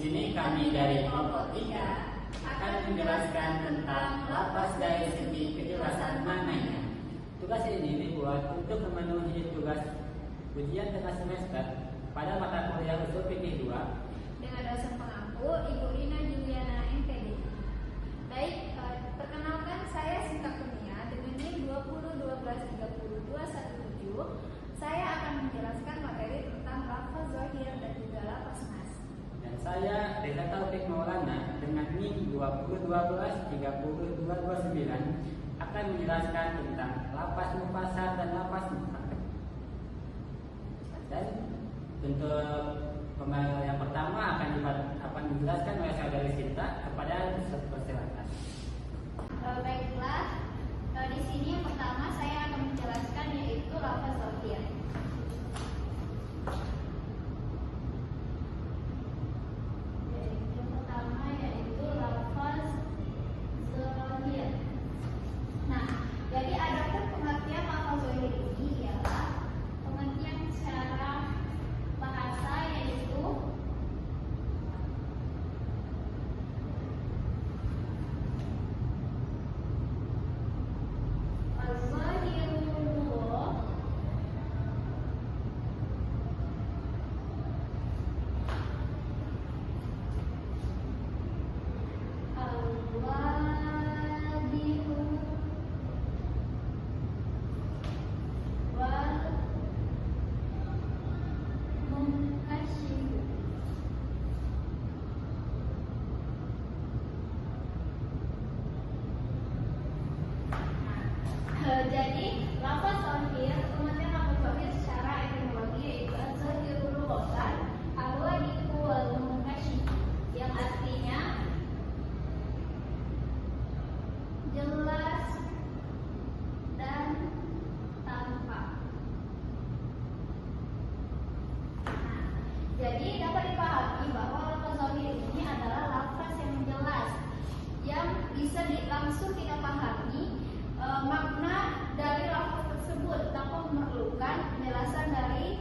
sini kami dari kelompok 3 akan menjelaskan tentang lafaz dari segi kejelasan maknanya. Tugas ini dibuat untuk memenuhi tugas ujian tengah semester pada mata kuliah usul fikih 2 dengan dosen pengampu Ibu Rina Juliana MPD. Baik, perkenalkan saya Sinta Kurnia dengan NIM 2012302217. Saya akan menjelaskan materi tentang lafaz zahir dan juga lafaz nas. Dan saya Reza Taufik Maulana dengan NIM 2012302229 akan menjelaskan tentang lafaz mufasal dan lafaz mutlak. Dan untuk yang pertama akan dijelaskan oleh saudari Sinta. Kepada persilakan. Baiklah, di sini yang pertama saya akan menjelaskan yaitu lafaz zahir. Yang pertama yaitu lafaz zahir. Nah, jadi adapun pengertian lafaz zahir ini ialah pengertian secara bahasa yaitu jadi lafaz zahir, pengertian lafaz zahir secara etimologi yaitu az-zahirul lughatan al-wadihu wal munkasyif, yang artinya jelas dan tampak. Jadi dapat dipahami bahwa lafaz zahir ini adalah lafaz yang jelas, yang bisa langsung kita pahami makna dari lafaz tersebut tanpa memerlukan penjelasan dari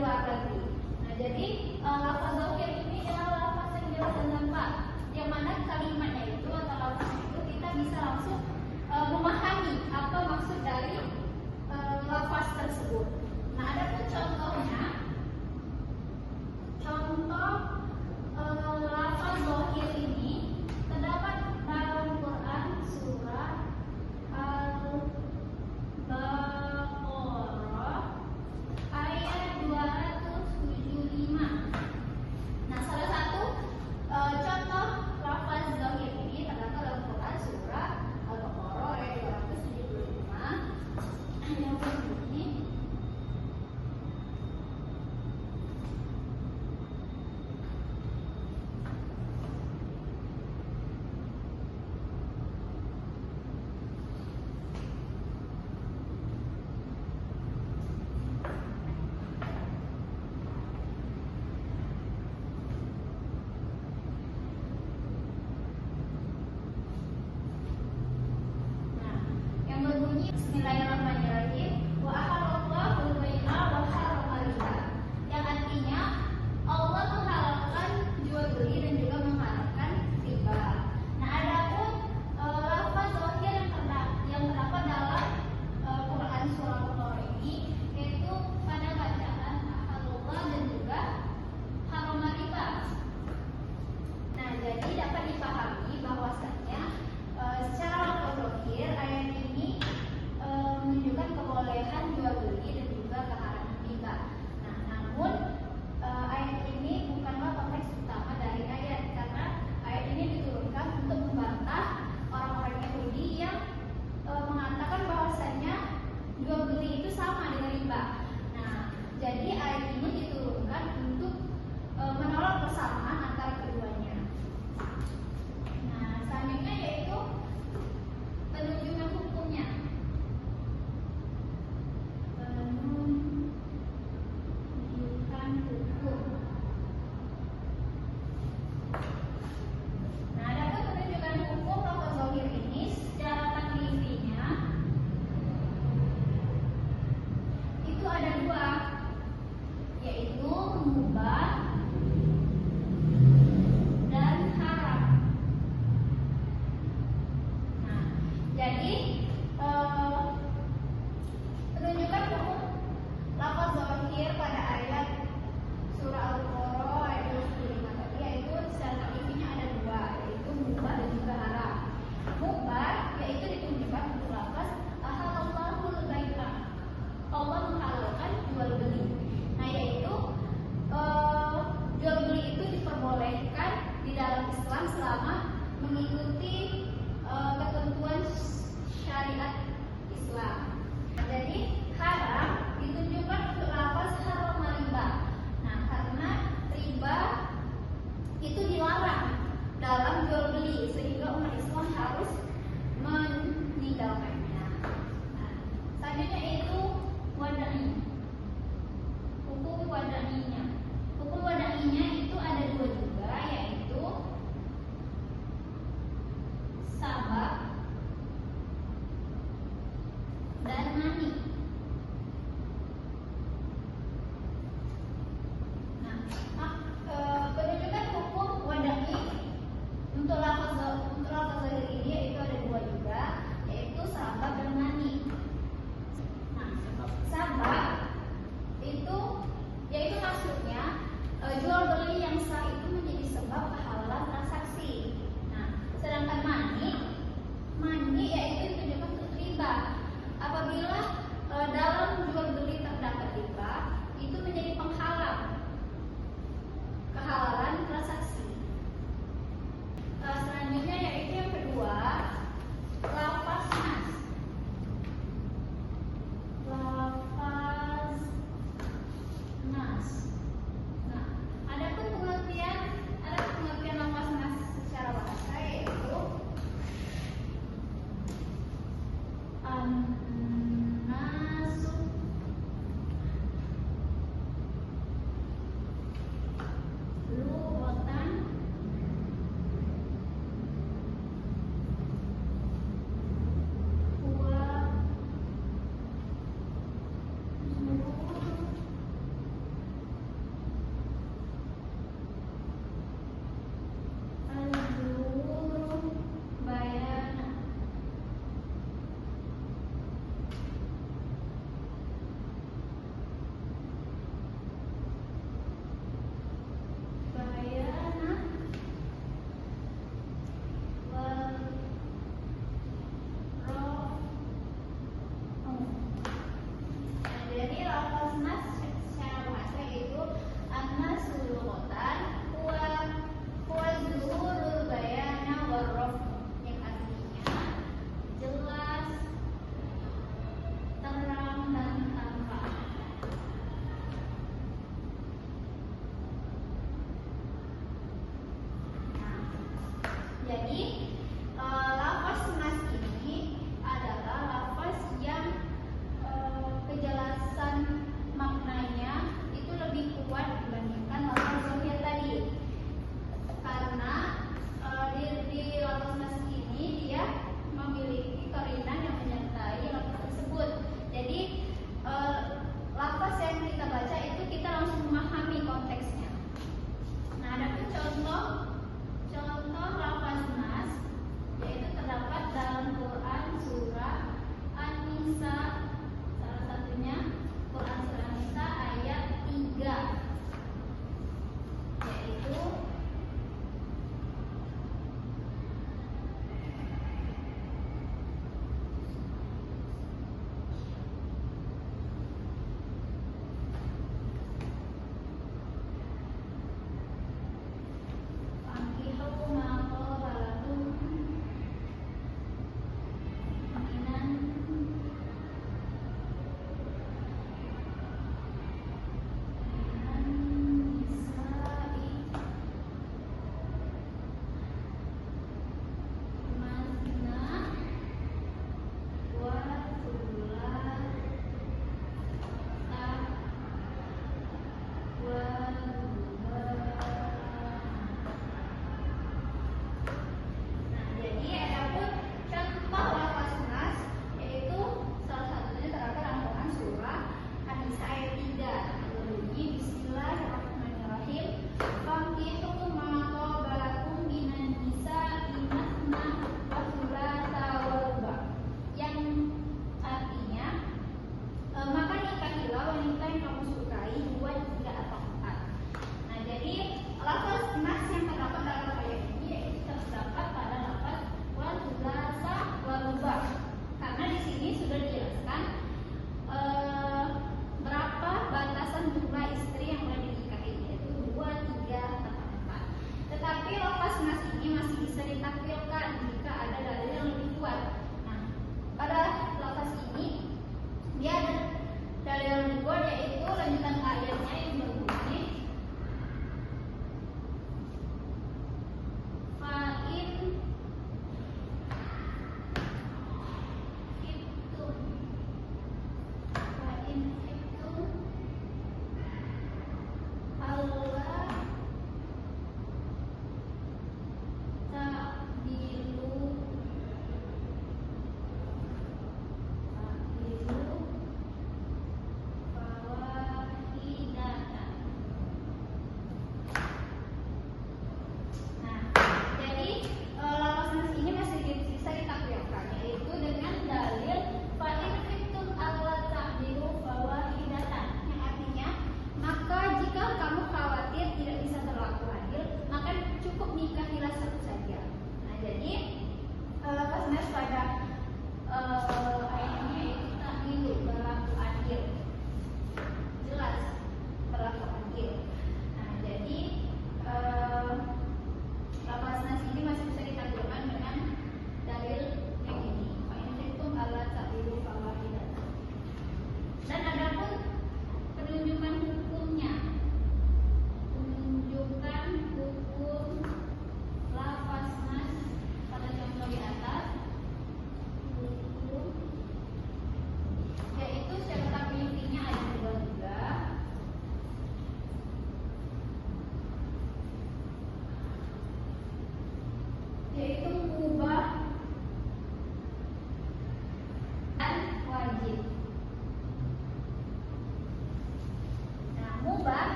luar lagi. Nah, jadi lafaz zahir ini adalah lafaz yang jelas dan tampak, yang mana kalimatnya itu atau lafaznya itu kita bisa langsung memahami apa maksud dari lafaz tersebut. Nah, ada pun contohnya. Contoh lafaz zahir ini terdapat dalam Quran surah Al-Baqarah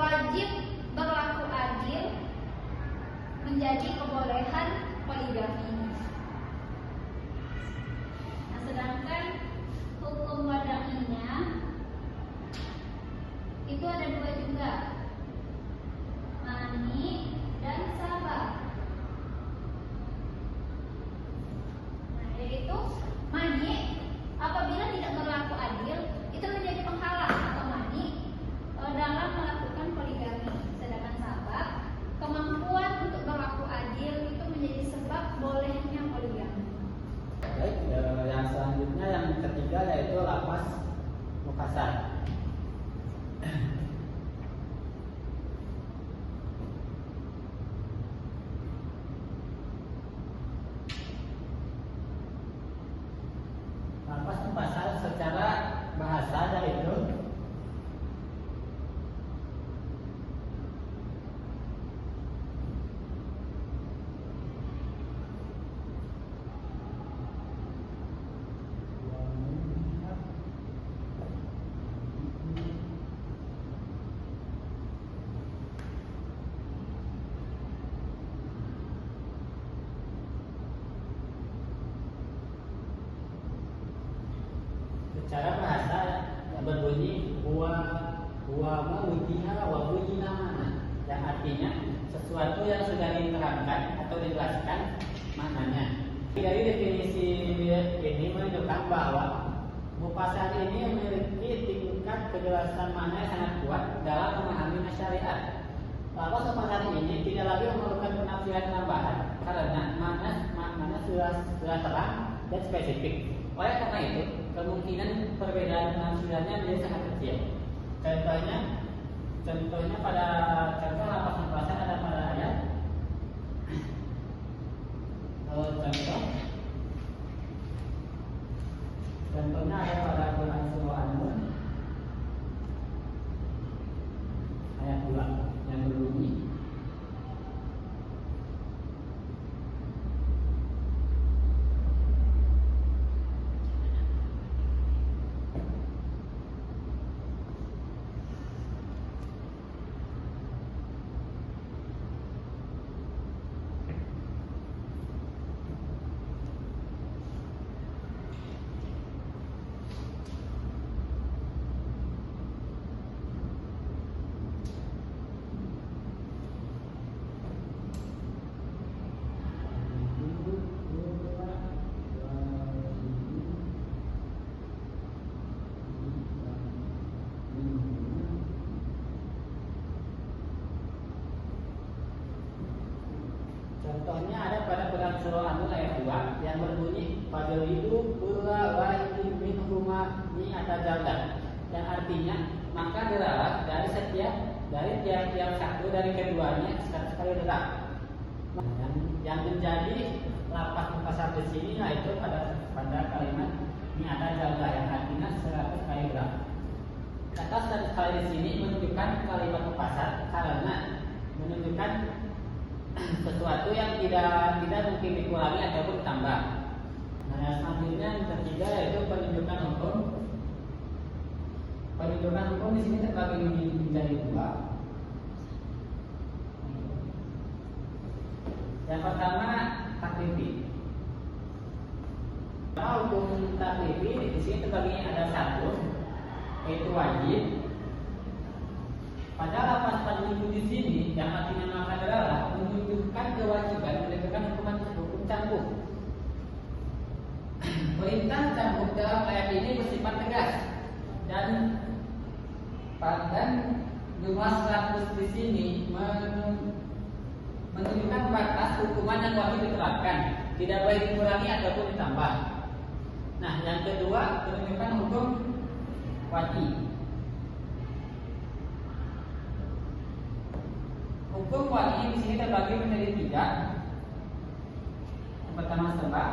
Wajib berlaku adil menjadi kebolehan poligami ini. Nah, sedangkan hukum wadainya itu ada dua juga, mani dan sabab. Nah, yaitu mani apabila tidak berlaku adil itu menjadi penghalang atau mani dalam melakukan poligami. Sedangkan sabab, kemampuan untuk berlaku adil itu menjadi sebab bolehnya poligami. Baik, yang selanjutnya yang ketiga yaitu lafaz mukasar. Lafaz mukasar secara bahasa yaitu secara bahasa yang berbunyi huwa ma wujiha wa wujina mana, yang artinya sesuatu yang sudah diterangkan atau dijelaskan maknanya. Dari definisi ini menunjukkan bahwa mufasal ini memiliki tingkat kejelasan makna yang sangat kuat dalam memahami syariat. Lafaz mufasal ini tidak lagi memerlukan penafsiran tambahan karena maknanya sudah terang dan spesifik. Oleh karena itu, kemungkinan perbedaan penafsirannya menjadi sangat kecil. Contohnya pada contoh lafaz mufasal ada pada ayat. Contohnya ada pada Quran surah An-Nur ayat 2 yang berbunyi Contohnya ada pada Quran surah An-Nur ayat 2 yang berbunyi fadil itu kulla wahidin minhuma mi'ata jaldah, yang artinya maka derajat dari tiap satu dari keduanya 100 kali derajat. Yang menjadi lapas mukasar di sini yaitu pada kalimat mi'ata jaldah, yang artinya 100 kali derajat. Kata 100 kali di sini menunjukkan kalimat mukasar karena menunjukkan sesuatu yang tidak mungkin dikurangi ataupun ditambah. Nah, yang selanjutnya yang ketiga yaitu penunjukan hukum. Penunjukan hukum di sini terbagi menjadi dua. Yang pertama taklifi. Nah, hukum taklifi di sini terbagi ada satu, yaitu wajib. Pada lapas taklifi di sini yang artinya maka adalah menunjukkan kewajiban menegakkan hukum cambuk. Perintah cambuk dalam ayat ini bersifat tegas dan jumlah 100 di sini menunjukkan batas hukuman yang wajib diterapkan, tidak boleh dikurangi ataupun ditambah. Nah, yang kedua menunjukkan hukum wajib. Hukum wajib di sini terbagi menjadi tiga. Yang pertama sebab,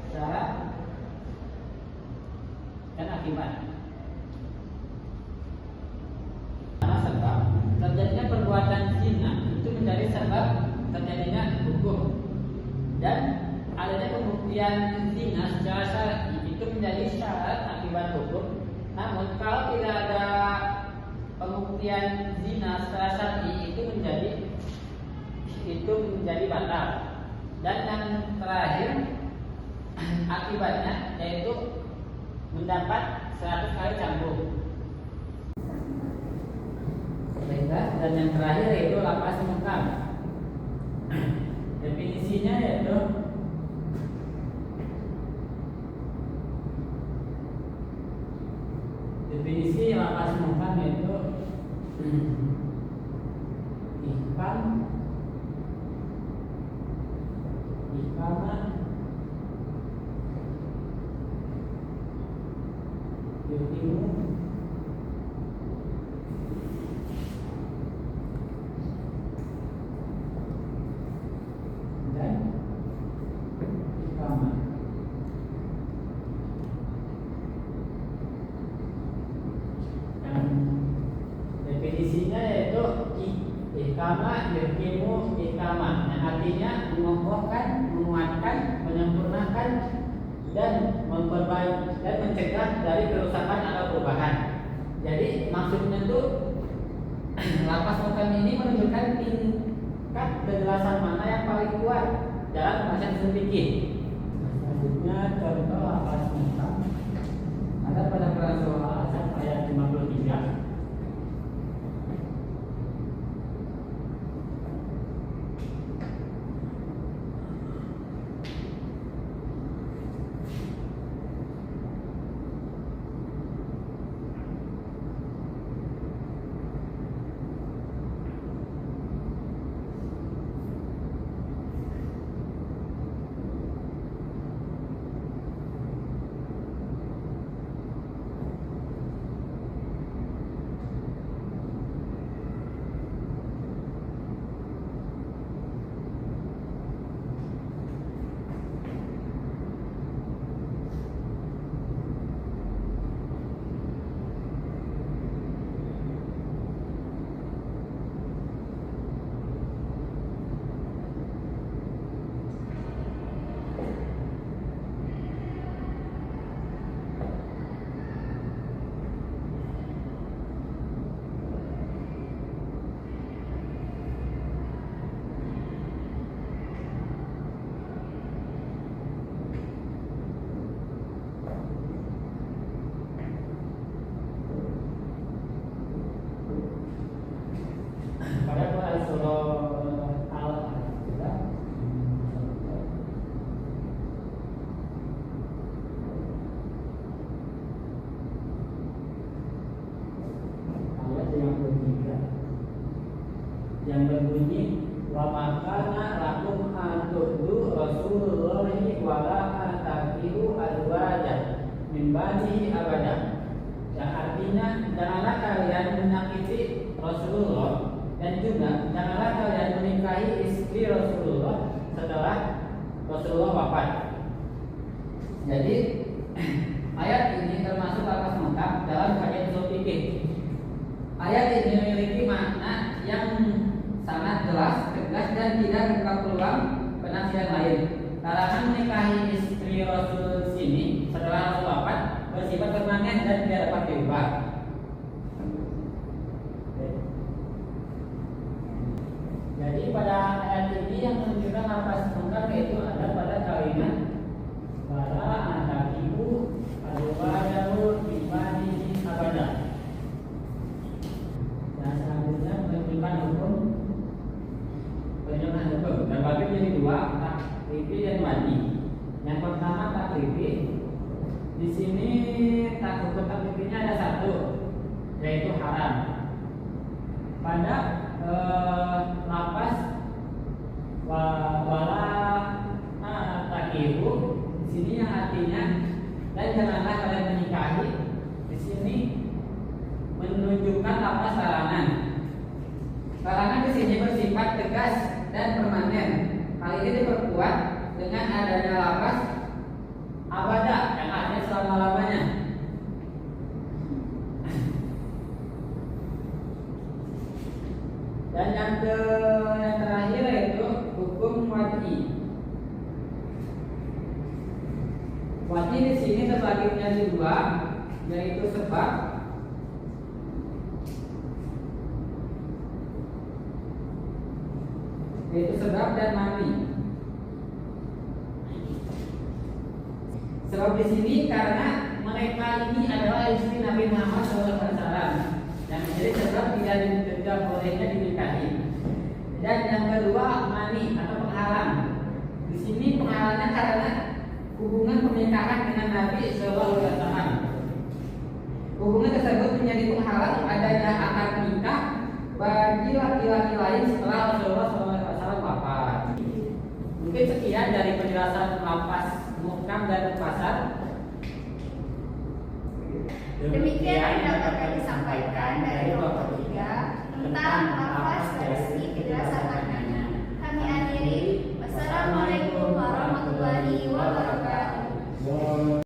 syarat, dan akibat. Karena sebab terjadinya perbuatan zina itu menjadi sebab terjadinya hukum, dan adanya pembuktian zina secara syar'i itu menjadi syarat akibat hukum. Namun kalau tidak ada pembuktian zina secara syar'i itu menjadi batal. Dan yang terakhir akibatnya yaitu mendapat 100 kali cambuk. Dan yang terakhir yaitu lapas mukam. Definisinya yaitu definisi lapas mukam yaitu iqamah yuqimu dan iqamah. Yang definisinya yaitu iqamah yuqimu iqamah, yang artinya mengokohkan, menguatkan, menyempurnakan dan memperbaiki dan mencegah dari kerusakan atau perubahan. Jadi maksudnya itu lapas mukam ini menunjukkan tingkat kejelasan mana yang paling kuat dalam pembahasan sedikit. Selanjutnya contoh lapas mukam ada pada Surah Al-Asr ayat 53. min ba'dihi abadan. Yang artinya janganlah kalian menyakiti Rasulullah dan juga janganlah kalian menikahi istri Rasulullah setelah Rasulullah wafat. Jadi ayat ini termasuk lafaz lengkap dalam kajian usul fikih. Ayat ini memiliki makna yang sangat jelas, tegas dan tidak membuka peluang penafsiran lain. Larangan menikahi istri Rasul sini setelah Rasul wafat bersifat permanen dan tidak dapat diubah. Jadi pada ayat ini yang menunjukkan lafaz lengkap yaitu ada pada kalimat wala antakibu azwajahu min ba'dihi abadan. Dan selanjutnya menunjukkan hukum dan bagi menjadi dua, takrifi dan wajib. Yang pertama takrifi. Di sini hukum takrifinya ada satu, yaitu haram. Pada lafaz wala takibu di sini yang artinya dan janganlah kalian menikahi. Di sini menunjukkan lafaz larangan. Larangan di sini bersifat tegas dan permanen. Hal ini diperkuat dengan adanya lafaz abada yang artinya selama-lamanya. Dan yang terakhir yaitu hukum wajib. Wajib di sini terbagi menjadi dua, yaitu sebab dan mani. Sebab di sini karena mereka ini adalah istri Nabi Muhammad SAW yang menjadi sebab tidak bolehnya dinikahi. Dan yang kedua mani atau penghalang. Di sini penghalangnya karena hubungan pernikahan dengan Nabi SAW. Hubungan tersebut menjadi penghalang adanya akad nikah bagi laki-laki lain setelah Rasulullah SAW wafat. Mungkin sekian dari penjelasan lafaz muhkam dan mufassal. Demikian yang dapat kami sampaikan dari kelompok 3 tentang lafaz versi kejelasan maknanya. Kami akhiri. Wassalamualaikum warahmatullahi wabarakatuh.